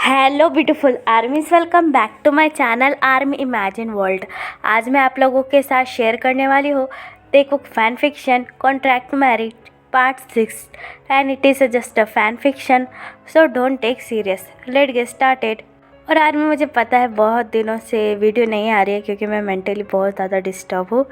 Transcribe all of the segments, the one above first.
Hello beautiful armies, welcome back to my channel army imagine world. आज मैं आप लोगों के साथ शेयर करने वाली हूँ देखो fan fiction contract marriage part 6 and it is just a fan fiction, so don't take serious, let get started. और आर्मी, मुझे पता है बहुत दिनों से वीडियो नहीं आ रही है क्योंकि मैं मेंटली बहुत ज़्यादा डिस्टर्ब हूँ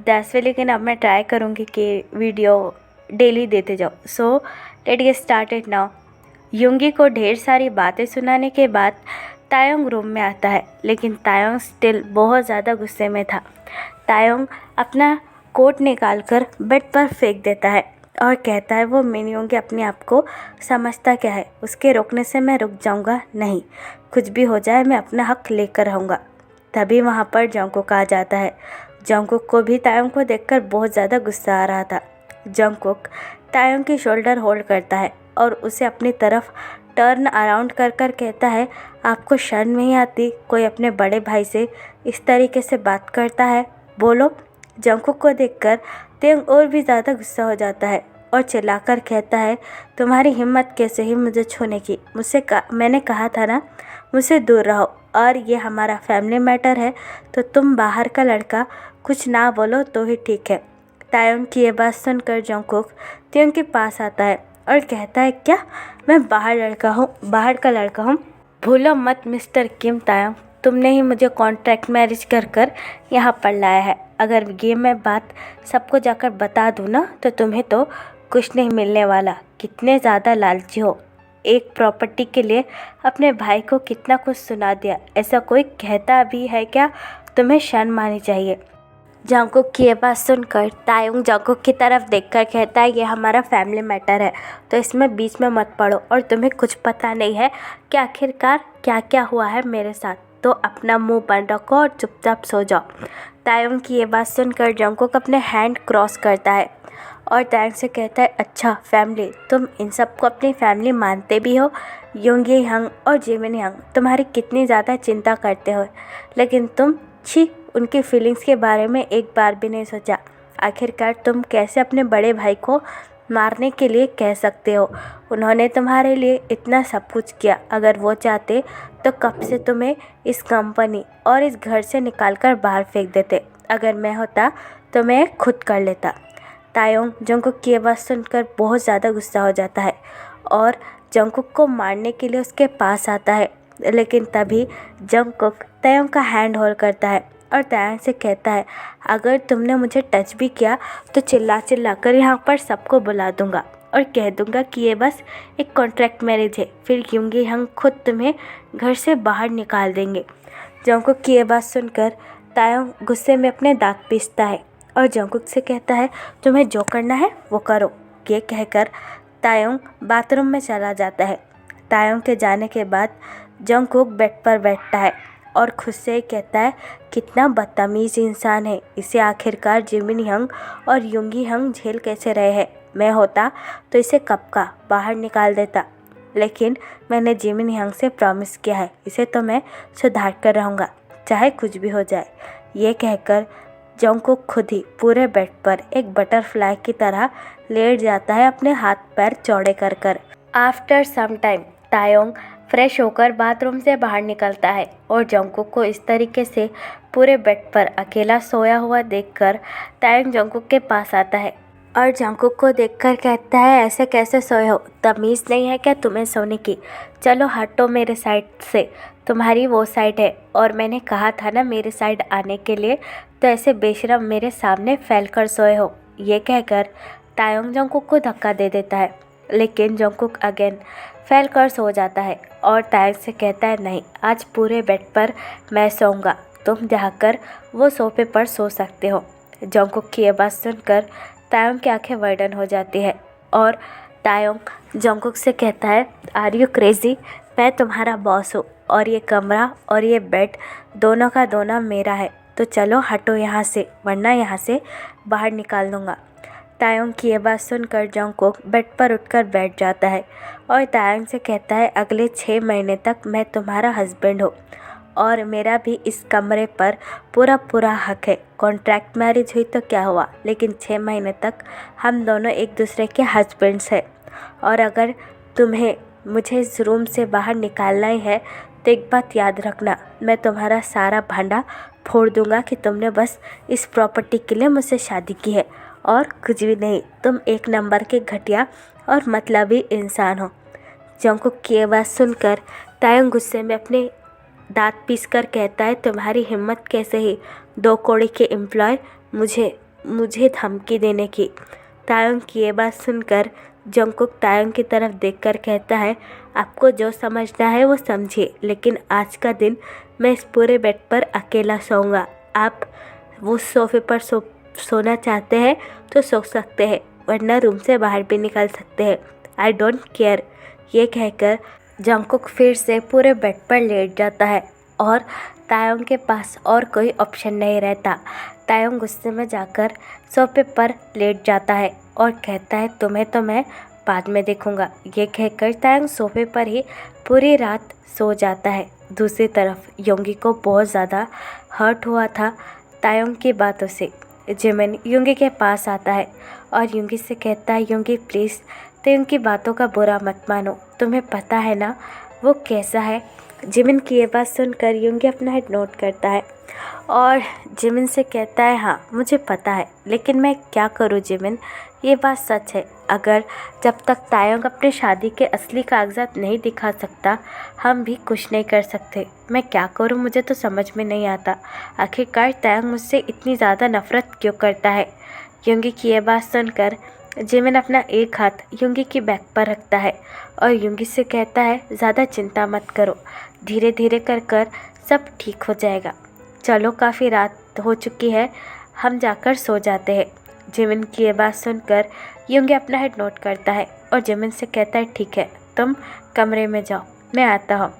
दैट्स वे, लेकिन अब मैं ट्राई करूँगी कि वीडियो डेली देते जाओ। So let get started now. युंगी को ढेर सारी बातें सुनाने के बाद तायोंग रूम में आता है, लेकिन तायोंग स्टिल बहुत ज़्यादा गुस्से में था। तायोंग अपना कोट निकालकर बेड पर फेंक देता है और कहता है वो मिनियों के अपने आप को समझता क्या है, उसके रोकने से मैं रुक जाऊंगा नहीं, कुछ भी हो जाए मैं अपना हक लेकर रहूँगा। तभी वहाँ पर जंगकुक आ जाता है। जंगकुक को भी तायोंग को देखकर बहुत ज़्यादा गुस्सा आ रहा था। जंगकुक तायोंग की शोल्डर होल्ड करता है और उसे अपनी तरफ टर्न अराउंड कर कर कहता है, आपको शर्म नहीं आती? कोई अपने बड़े भाई से इस तरीके से बात करता है? बोलो। जंगकुक को देखकर तायोंग और भी ज़्यादा गुस्सा हो जाता है और चिल्लाकर कहता है, तुम्हारी हिम्मत कैसे ही मुझे छूने की? मैंने कहा था ना मुझसे दूर रहो, और ये हमारा फैमिली मैटर है, तो तुम बाहर का लड़का कुछ ना बोलो तो ही ठीक है। तायोंग की ये बात सुनकर जंगकुक तायोंग के पास आता है और कहता है, क्या मैं बाहर का लड़का हूँ? भूलो मत मिस्टर किम तायोंग, तुमने ही मुझे कॉन्ट्रैक्ट मैरिज कर कर यहाँ पर लाया है। अगर ये मैं बात सबको जाकर बता दूँ ना तो तुम्हें तो कुछ नहीं मिलने वाला। कितने ज़्यादा लालची हो, एक प्रॉपर्टी के लिए अपने भाई को कितना कुछ सुना दिया। ऐसा कोई कहता भी है क्या? तुम्हें शर्म आनी चाहिए। जंगकुक की ये बात सुनकर तायोंग जंगकुक की तरफ देखकर कहता है, ये हमारा फैमिली मैटर है, तो इसमें बीच में मत पड़ो, और तुम्हें कुछ पता नहीं है कि आखिरकार क्या क्या हुआ है मेरे साथ, तो अपना मुंह बंद रखो और चुपचाप सो जाओ। तायोंग की ये बात सुनकर जंगकुक अपने हैंड क्रॉस करता है और तायोंग से कहता है, अच्छा फैमिली, तुम इन सबको अपनी फैमिली मानते भी हो? योंगी हंग और जिमिन हंग तुम्हारी कितनी ज़्यादा चिंता करते हो, लेकिन तुम छी उनकी फीलिंग्स के बारे में एक बार भी नहीं सोचा। आखिरकार तुम कैसे अपने बड़े भाई को मारने के लिए कह सकते हो? उन्होंने तुम्हारे लिए इतना सब कुछ किया, अगर वो चाहते तो कब से तुम्हें इस कंपनी और इस घर से निकालकर बाहर फेंक देते। अगर मैं होता तो मैं खुद कर लेता। तायोंग जंगकुक की आवाज़ सुनकर बहुत ज़्यादा गुस्सा हो जाता है और जंगकुक को मारने के लिए उसके पास आता है, लेकिन तभी जंगकुक तायोंग का हैंड होल्ड करता है और तायोंग से कहता है, अगर तुमने मुझे टच भी किया तो चिल्ला कर यहाँ पर सबको बुला दूंगा और कह दूंगा कि ये बस एक कॉन्ट्रैक्ट मैरिज है, फिर क्योंकि हम खुद तुम्हें घर से बाहर निकाल देंगे। जंगकुक की ये बात सुनकर तायोंग गुस्से में अपने दांत पीसता है और जंगकुक से कहता है, तुम्हें जो करना है वो करो। ये कहकर तायोंग बाथरूम में चला जाता है। तायोंग के जाने के बाद जंगकुक बेड पर बैठता है और खुद से कहता है, कितना बदतमीज़ इंसान है, इसे आखिरकार जिमिन हंग और युंगी हंग झेल कैसे रहे हैं। मैं होता तो इसे कब का बाहर निकाल देता, लेकिन मैंने जिमिन हंग से प्रॉमिस किया है, इसे तो मैं सुधार कर रहूँगा चाहे कुछ भी हो जाए। ये कहकर जंगकुक खुद ही पूरे बेड पर एक बटरफ्लाई की तरह लेट जाता है, अपने हाथ पैर चौड़े कर कर। आफ्टर सम टाइम तायोंग फ्रेश होकर बाथरूम से बाहर निकलता है और जंगकुक को इस तरीके से पूरे बेड पर अकेला सोया हुआ देखकर तायोंग जंगकुक के पास आता है और जंगकुक को देखकर कहता है, ऐसे कैसे सोए हो? तमीज़ नहीं है क्या तुम्हें सोने की? चलो हटो मेरे साइड से, तुम्हारी वो साइड है, और मैंने कहा था ना मेरे साइड आने के लिए, तो ऐसे बेशरम मेरे सामने फैल कर सोए हो। ये कहकर तायोंग जंगकुक को धक्का दे देता है, लेकिन जंगकुक अगेन फैल कर सो जाता है और तायोंग से कहता है, नहीं, आज पूरे बेड पर मैं सोऊंगा, तुम जाकर वो सोफे पर सो सकते हो। जंगकुक की ये बात सुनकर तायोंग की आंखें वाइडन हो जाती है और तायोंग जंगकुक से कहता है, आर यू क्रेजी? मैं तुम्हारा बॉस हूँ और ये कमरा और ये बेड दोनों का दोनों मेरा है, तो चलो हटो यहाँ से, वरना यहाँ से बाहर निकाल दूँगा। तायोंग की ये बात सुनकर जंगकुक बेड पर उठकर बैठ जाता है और तायोंग से कहता है, अगले 6 महीने तक मैं तुम्हारा हस्बैंड हूँ और मेरा भी इस कमरे पर पूरा हक है। कॉन्ट्रैक्ट मैरिज हुई तो क्या हुआ, लेकिन 6 महीने तक हम दोनों एक दूसरे के हस्बैंड्स हैं, और अगर तुम्हें मुझे इस रूम से बाहर निकालना ही है तो एक बात याद रखना, मैं तुम्हारा सारा भांडा फोड़ दूंगा कि तुमने बस इस प्रॉपर्टी के लिए मुझसे शादी की है और कुछ भी नहीं। तुम एक नंबर के घटिया और मतलबी इंसान हो। जंगकुक की ये बात सुनकर तायंग गुस्से में अपने दांत पीस कर कहता है, तुम्हारी हिम्मत कैसे ही 2 कौड़ी के एम्प्लॉय मुझे धमकी देने की। तायंग की ये बात सुनकर जंगकुक तायंग की तरफ देखकर कहता है, आपको जो समझना है वो समझिए, लेकिन आज का दिन मैं इस पूरे बेड पर अकेला सोऊंगा। आप वो सोफे पर सोना चाहते हैं तो सो सकते हैं, वरना रूम से बाहर भी निकल सकते हैं। I don't care. ये कहकर जंगकुक फिर से पूरे बेड पर लेट जाता है और तायंग के पास और कोई ऑप्शन नहीं रहता। तायंग गुस्से में जाकर सोफे पर लेट जाता है और कहता है, तुम्हें तो मैं बाद में देखूंगा। ये कहकर तायंग सोफे पर ही पूरी रात सो जाता है। दूसरी तरफ योंगी को बहुत ज़्यादा हर्ट हुआ था तायंग की बातों से। जिमिन योंगी के पास आता है और योंगी से कहता है, योंगी प्लीज़ तायंग की बातों का बुरा मत मानो, तुम्हें पता है ना वो कैसा है। जिमिन की ये बात सुनकर योंगी अपना हेड नोट करता है और जिमिन से कहता है, हाँ मुझे पता है, लेकिन मैं क्या करूँ जिमिन, ये बात सच है। अगर जब तक तायंग अपने शादी के असली कागजात नहीं दिखा सकता, हम भी कुछ नहीं कर सकते। मैं क्या करूँ मुझे तो समझ में नहीं आता। आखिरकार तायंग मुझसे इतनी ज़्यादा नफरत क्यों करता है। योंगी की ये बात सुनकर जिमिन अपना एक हाथ योंगी की बैक पर रखता है और योंगी से कहता है, ज़्यादा चिंता मत करो, धीरे धीरे कर सब ठीक हो जाएगा। चलो काफ़ी रात हो चुकी है, हम जाकर सो जाते हैं। जिमिन की ये बात सुनकर योंगी अपना हेड नोट करता है और जिमिन से कहता है, ठीक है तुम कमरे में जाओ, मैं आता हूँ।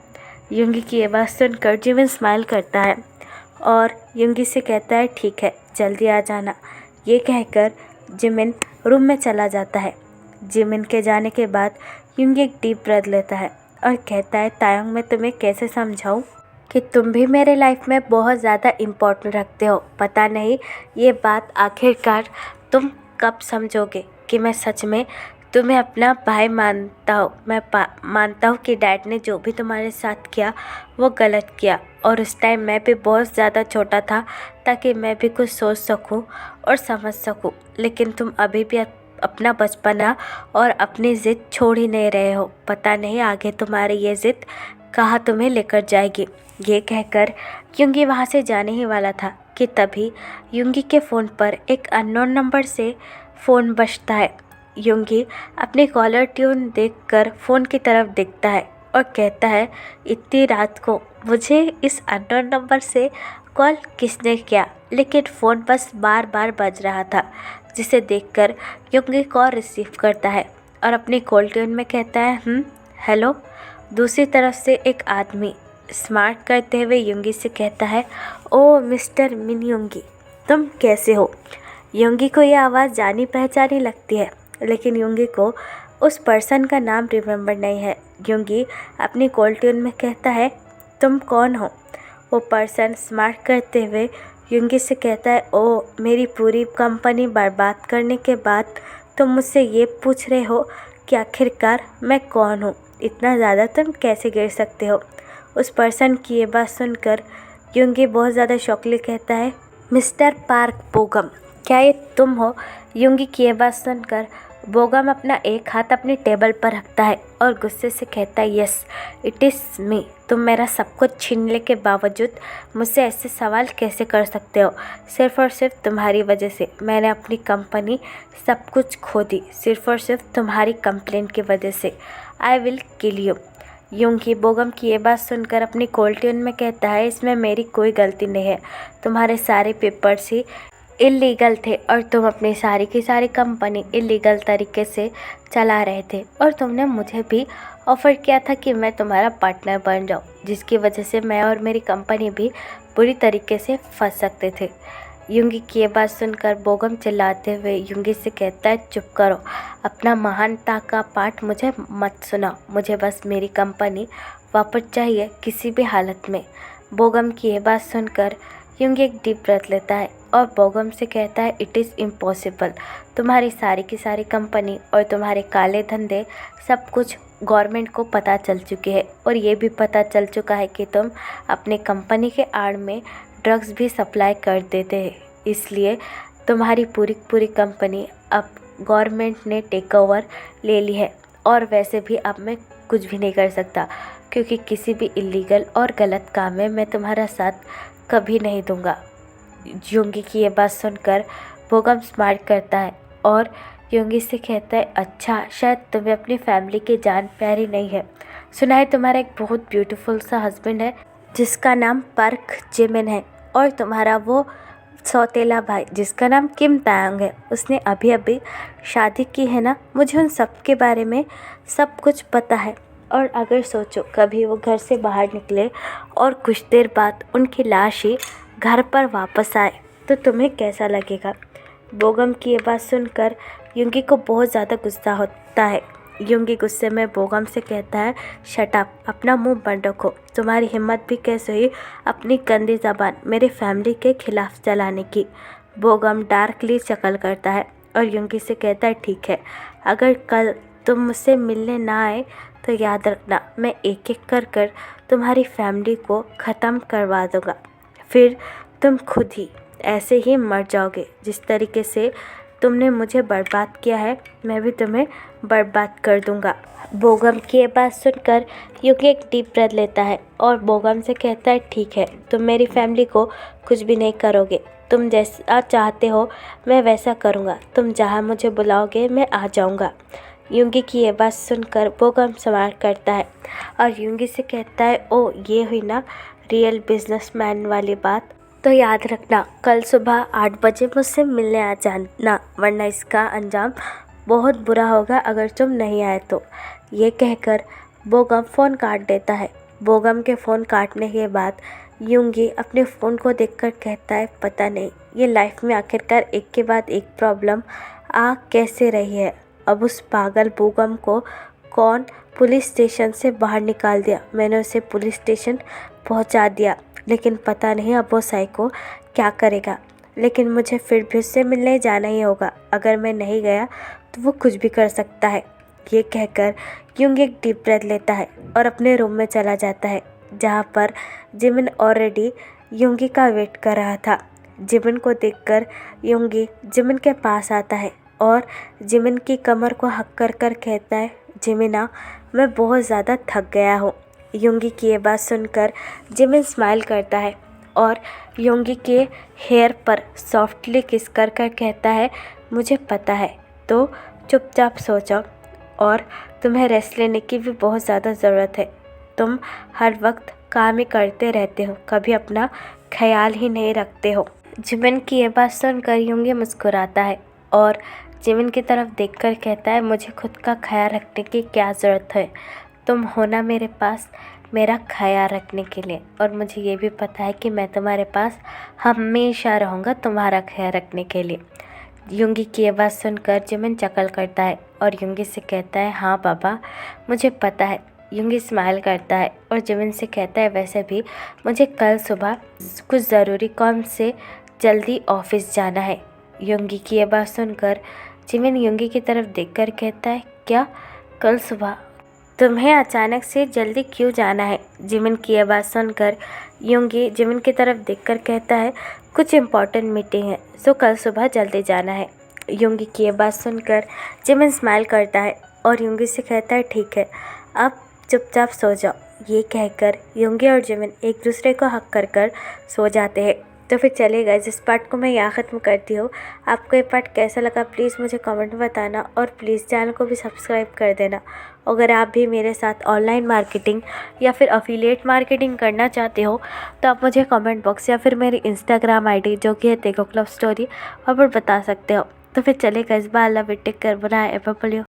योंगी की ये बात सुनकर जिमिन स्माइल करता है और योंगी से कहता है, ठीक है जल्दी आ जाना। ये कहकर जिमिन रूम में चला जाता है। जिमिन के जाने के बाद योंगी एक डीप ब्रेथ लेता है और कहता है, तायंग मैं तुम्हें कैसे समझाऊं कि तुम भी मेरे लाइफ में बहुत ज़्यादा इम्पोर्टेंट रखते हो। पता नहीं ये बात आखिरकार तुम कब समझोगे कि मैं सच में तुम्हें अपना भाई मानता हूँ। मैं मानता हूँ कि डैड ने जो भी तुम्हारे साथ किया वो गलत किया और उस टाइम मैं भी बहुत ज़्यादा छोटा था ताकि मैं भी कुछ सोच सकूँ और समझ सकूँ, लेकिन तुम अभी भी अपना बचपना और अपनी ज़िद छोड़ ही नहीं रहे हो। पता नहीं आगे तुम्हारी ये ज़िद कहाँ तुम्हें लेकर जाएगी। ये कहकर योंगी वहाँ से जाने ही वाला था कि तभी योंगी के फ़ोन पर एक अननोन नंबर से फ़ोन बजता है। योंगी अपनी कॉलर ट्यून देखकर फ़ोन की तरफ देखता है और कहता है, इतनी रात को मुझे इस अननोन नंबर से कॉल किसने किया। लेकिन फ़ोन बस बार बार बज रहा था, जिसे देखकर योंगी कॉल रिसीव करता है और अपनी कॉल ट्यून में कहता है, हेलो। दूसरी तरफ से एक आदमी स्मार्ट करते हुए योंगी से कहता है, ओ मिस्टर मिन योंगी, तुम कैसे हो। योंगी को यह आवाज़ जानी पहचानी लगती है, लेकिन योंगी को उस पर्सन का नाम रिमेंबर नहीं है। योंगी अपनी कॉल ट्यून में कहता है, तुम कौन हो। वो पर्सन स्मार्ट करते हुए योंगी से कहता है, ओ मेरी पूरी कंपनी बर्बाद करने के बाद तुम मुझसे ये पूछ रहे हो कि आखिरकार मैं कौन हूँ, इतना ज़्यादा तुम कैसे गिर सकते हो। उस पर्सन की ये बात सुनकर योंगी बहुत ज़्यादा शॉकली कहता है, मिस्टर पार्क बोगम, क्या ये तुम हो। योंगी की ये बात सुनकर बोगम अपना एक हाथ अपनी टेबल पर रखता है और गुस्से से कहता है, यस इट इज़ मी। तुम मेरा सब कुछ छीनने के बावजूद मुझसे ऐसे सवाल कैसे कर सकते हो। सिर्फ़ और सिर्फ तुम्हारी वजह से मैंने अपनी कंपनी सब कुछ खो दी, सिर्फ़ और सिर्फ तुम्हारी कंप्लेंट की वजह से। I will kill you. योंगी बोगम की ये बात सुनकर अपनी कॉल ट्यून में कहता है, इसमें मेरी कोई गलती नहीं है, तुम्हारे सारे पेपर्स ही इलीगल थे और तुम अपनी सारी की सारी कंपनी इलीगल तरीके से चला रहे थे और तुमने मुझे भी ऑफ़र किया था कि मैं तुम्हारा पार्टनर बन जाऊँ, जिसकी वजह से मैं और मेरी कंपनी भी बुरी तरीके से फंस सकते थे। योंगी की ये बात सुनकर बोगम चिल्लाते हुए योंगी से कहता है, चुप करो, अपना महानता का पाठ मुझे मत सुनाओ, मुझे बस मेरी कंपनी वापस चाहिए किसी भी हालत में। बोगम की ये बात सुनकर योंगी एक डीप ब्रेथ लेता है और बोगम से कहता है, इट इज़ इम्पॉसिबल, तुम्हारी सारी की सारी कंपनी और तुम्हारे काले धंधे सब कुछ गवर्नमेंट को पता चल चुकी है और ये भी पता चल चुका है कि तुम अपनी कंपनी के आड़ में ड्रग्स भी सप्लाई कर देते हैं। इसलिए तुम्हारी पूरी कंपनी अब गवर्नमेंट ने टेक ओवर ले ली है और वैसे भी अब मैं कुछ भी नहीं कर सकता, क्योंकि किसी भी इलीगल और गलत काम में मैं तुम्हारा साथ कभी नहीं दूंगा। योंगी की ये बात सुनकर बोगम स्माइल करता है और योंगी से कहता है, अच्छा शायद तुम्हें अपनी फैमिली की जान प्यारी नहीं है। सुना है तुम्हारा एक बहुत ब्यूटीफुल सा हस्बैंड है जिसका नाम पार्क जिमिन है और तुम्हारा वो सौतेला भाई जिसका नाम किम तायंग है, उसने अभी अभी शादी की है ना। मुझे उन सब के बारे में सब कुछ पता है और अगर सोचो कभी वो घर से बाहर निकले और कुछ देर बाद उनकी लाश ही घर पर वापस आए तो तुम्हें कैसा लगेगा। बोगम की ये बात सुनकर योंगी को बहुत ज़्यादा गुस्सा होता है। योंगी गुस्से में बोगम से कहता है, शट अप, अपना मुंह बंद रखो। तुम्हारी हिम्मत भी कैसे हुई अपनी गंदी ज़बान मेरे फैमिली के खिलाफ चलाने की। बोगम डार्कली चकल करता है और योंगी से कहता है, ठीक है, अगर कल तुम मुझसे मिलने ना आए तो याद रखना मैं एक एक कर तुम्हारी फैमिली को ख़त्म करवा दूँगा। फिर तुम खुद ही ऐसे ही मर जाओगे। जिस तरीके से तुमने मुझे बर्बाद किया है मैं भी तुम्हें बर्बाद कर दूंगा। बोगम की ये बात सुनकर योंगी एक डीप ब्रेथ लेता है और बोगम से कहता है, ठीक है, तुम मेरी फैमिली को कुछ भी नहीं करोगे। तुम जैसा चाहते हो मैं वैसा करूँगा। तुम जहाँ मुझे बुलाओगे मैं आ जाऊँगा। योंगी की ये बात सुनकर बोगम स्माइल करता है और योंगी से कहता है, ओ ये हुई ना रियल बिजनेसमैन वाली बात। तो याद रखना कल सुबह 8 बजे मुझसे मिलने आ जाना, वरना इसका अंजाम बहुत बुरा होगा अगर तुम नहीं आए तो। ये कहकर बोगम फ़ोन काट देता है। बोगम के फ़ोन काटने के बाद योंगी अपने फ़ोन को देखकर कहता है, पता नहीं ये लाइफ में आखिरकार एक के बाद एक प्रॉब्लम आ कैसे रही है। अब उस पागल बोगम को कौन पुलिस स्टेशन से बाहर निकाल दिया। मैंने उसे पुलिस स्टेशन पहुंचा दिया, लेकिन पता नहीं अब वो साइको क्या करेगा। लेकिन मुझे फिर भी उससे मिलने जाना ही होगा। अगर मैं नहीं गया तो वो कुछ भी कर सकता है। ये कहकर योंगी एक डीप ब्रेथ लेता है और अपने रूम में चला जाता है, जहाँ पर जिमिन ऑलरेडी योंगी का वेट कर रहा था। जिमिन को देखकर योंगी जिमिन के पास आता है और जिमिन की कमर को हक कर कहता है, जिमिना मैं बहुत ज़्यादा थक गया हूँ। योंगी की ये बात सुनकर जिमिन स्माइल करता है और योंगी के हेयर पर सॉफ्टली किस कर कहता है, मुझे पता है, तो चुपचाप सो जाओ और तुम्हें रेस्ट लेने की भी बहुत ज़्यादा ज़रूरत है। तुम हर वक्त काम ही करते रहते हो, कभी अपना ख्याल ही नहीं रखते हो। जिमिन की ये बात सुनकर योंगी मुस्कुराता है और जिमिन की तरफ देखकर कहता है, मुझे खुद का ख्याल रखने की क्या ज़रूरत है। तुम हो ना मेरे पास मेरा ख्याल रखने के लिए, और मुझे ये भी पता है कि मैं तुम्हारे पास हमेशा रहूँगा तुम्हारा ख्याल रखने के लिए। योंगी की ये बात सुनकर जिमिन चकल करता है और योंगी से कहता है, हाँ बाबा मुझे पता है। योंगी स्माइल करता है और जिमिन से कहता है, वैसे भी मुझे कल सुबह कुछ ज़रूरी काम से जल्दी ऑफिस जाना है। योंगी की ये बात सुनकर जिमिन योंगी की तरफ देखकर कहता है, क्या कल सुबह तुम्हें अचानक से जल्दी क्यों जाना है। जिमिन की ये बात सुनकर योंगी जिमिन की तरफ देखकर कहता है, कुछ इम्पोर्टेंट मीटिंग है, सो कल सुबह जल्दी जाना है। योंगी की ये बात सुनकर जिमिन स्माइल करता है और योंगी से कहता है, ठीक है, अब चुपचाप सो जाओ। ये कहकर योंगी और जिमिन एक दूसरे को हक कर सो जाते हैं। तो फिर चलिए गाइस, इस पार्ट को मैं यहाँ ख़त्म करती हूँ। आपको ये पार्ट कैसा लगा प्लीज़ मुझे कमेंट में बताना और प्लीज़ चैनल को भी सब्सक्राइब कर देना। अगर आप भी मेरे साथ ऑनलाइन मार्केटिंग या फिर अफिलिएट मार्केटिंग करना चाहते हो तो आप मुझे कमेंट बॉक्स या फिर मेरी इंस्टाग्राम आईडी जो कि है तेगो क्लब स्टोरी, वहाँ पर बता सकते हो। तो फिर चलिए guys, bye, love you, take care, bye, everybody.